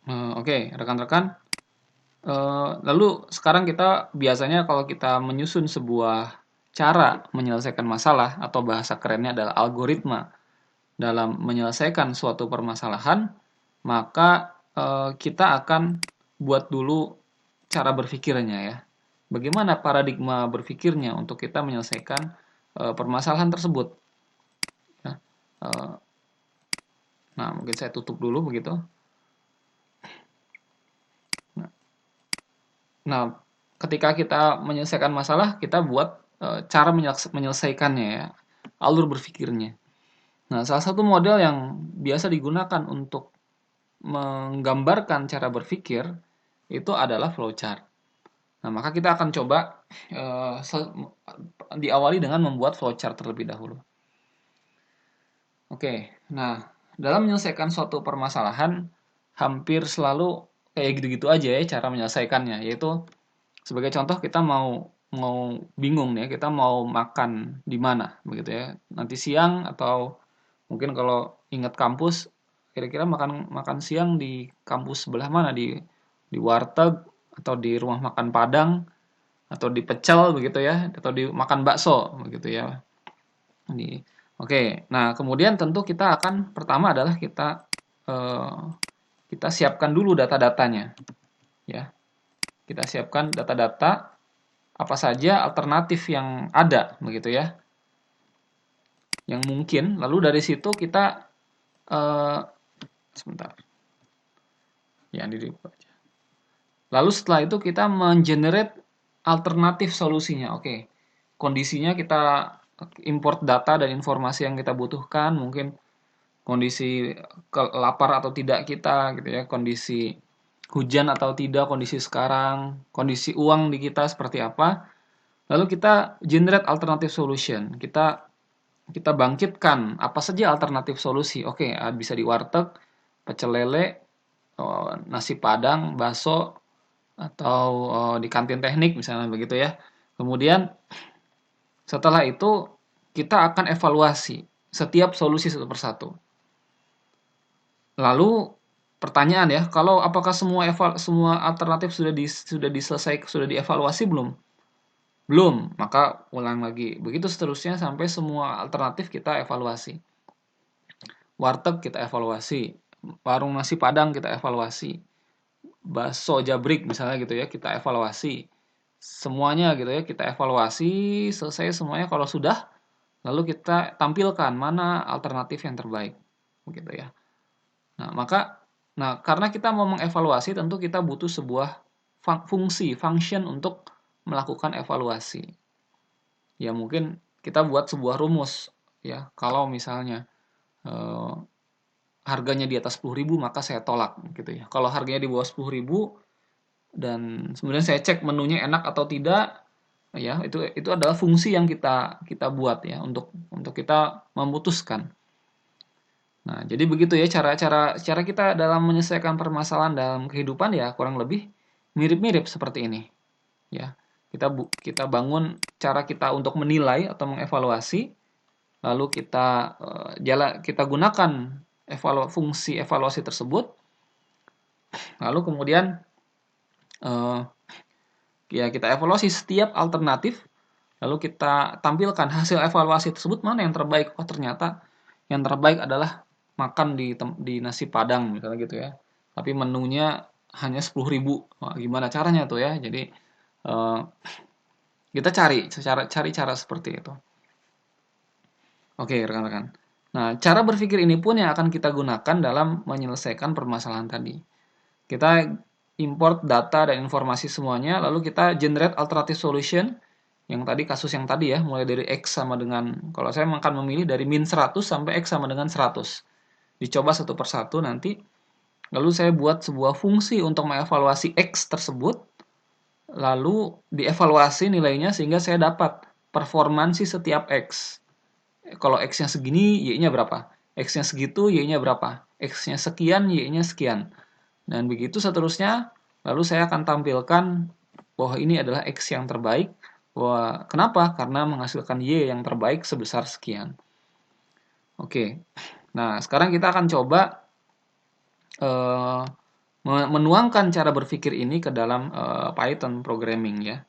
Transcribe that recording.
Oke, rekan-rekan. Lalu sekarang kita biasanya kalau kita menyusun sebuah cara menyelesaikan masalah atau bahasa kerennya adalah algoritma dalam menyelesaikan suatu permasalahan, maka kita akan buat dulu cara berpikirnya ya. Bagaimana paradigma berpikirnya untuk kita menyelesaikan permasalahan tersebut. Ya. Eh, nah, mungkin saya tutup dulu begitu. Nah, ketika kita menyelesaikan masalah, kita buat cara menyelesaikannya ya, alur berpikirnya. Nah, salah satu model yang biasa digunakan untuk menggambarkan cara berpikir itu adalah flowchart. Nah, maka kita akan coba diawali dengan membuat flowchart terlebih dahulu. Oke, nah dalam menyelesaikan suatu permasalahan hampir selalu kayak gitu-gitu aja ya cara menyelesaikannya, yaitu sebagai contoh kita mau mau bingung nih, kita mau makan di mana begitu ya. Nanti siang atau mungkin kalau ingat kampus, kira-kira makan makan siang di kampus sebelah mana, di warteg atau di rumah makan Padang atau di pecel begitu ya, atau di makan bakso begitu ya. Di Oke, nah kemudian tentu kita akan pertama adalah eh, kita siapkan dulu data-datanya ya. Kita siapkan data-data apa saja alternatif yang ada begitu ya, yang mungkin. Lalu dari situ kita eh, sebentar, ya di aja. Lalu setelah itu kita mengenerate alternatif solusinya. Oke, kondisinya kita import data dan informasi yang kita butuhkan, mungkin kondisi lapar atau tidak kita gitu ya, kondisi hujan atau tidak kondisi sekarang, kondisi uang di kita seperti apa. Lalu kita generate alternative solution. Kita bangkitkan apa saja alternatif solusi. Oke, bisa di warteg, pecel lele, nasi padang, bakso, atau di kantin teknik misalnya begitu ya. Kemudian setelah itu kita akan evaluasi setiap solusi satu persatu. Lalu pertanyaan ya, kalau apakah semua alternatif sudah diselesaikan, sudah dievaluasi belum? Belum, maka ulang lagi. Begitu seterusnya sampai semua alternatif kita evaluasi. Warteg kita evaluasi, warung nasi Padang kita evaluasi, bakso jabrik misalnya gitu ya, kita evaluasi. Semuanya gitu ya, kita evaluasi, selesai semuanya kalau sudah, lalu kita tampilkan mana alternatif yang terbaik. Begitu ya. Karena kita mau mengevaluasi, tentu kita butuh sebuah function untuk melakukan evaluasi. Ya mungkin kita buat sebuah rumus ya. Kalau misalnya eh, harganya di atas 10.000 maka saya tolak gitu ya. Kalau harganya di bawah 10.000 dan kemudian saya cek menunya enak atau tidak, ya itu adalah fungsi yang kita buat ya untuk kita memutuskan. Nah, jadi begitu ya cara kita dalam menyelesaikan permasalahan dalam kehidupan ya kurang lebih mirip-mirip seperti ini. Ya. Kita bangun cara kita untuk menilai atau mengevaluasi, lalu kita gunakan fungsi evaluasi tersebut, lalu kemudian eh, ya kita evaluasi setiap alternatif, lalu kita tampilkan hasil evaluasi tersebut mana yang terbaik. Oh, ternyata yang terbaik adalah makan di nasi Padang misalnya gitu ya. Tapi menunya hanya 10.000. Wah, gimana caranya tuh ya? Jadi eh, kita cari cara seperti itu. Oke, rekan-rekan. Nah, cara berpikir ini pun yang akan kita gunakan dalam menyelesaikan permasalahan tadi. Kita import data dan informasi semuanya, lalu kita generate alternative solution. Yang tadi kasus yang tadi ya, mulai dari X sama dengan, kalau saya akan memilih dari min 100 sampai X sama dengan 100. Dicoba satu persatu nanti, lalu saya buat sebuah fungsi untuk mengevaluasi X tersebut, lalu dievaluasi nilainya sehingga saya dapat performansi setiap X. Kalau X-nya segini, Y-nya berapa? X-nya segitu, Y-nya berapa? X-nya sekian, Y-nya sekian. Dan begitu seterusnya, lalu saya akan tampilkan bahwa ini adalah X yang terbaik. Bahwa kenapa? Karena menghasilkan Y yang terbaik sebesar sekian. Oke, nah sekarang kita akan coba eh, menuangkan cara berpikir ini ke dalam Python programming ya.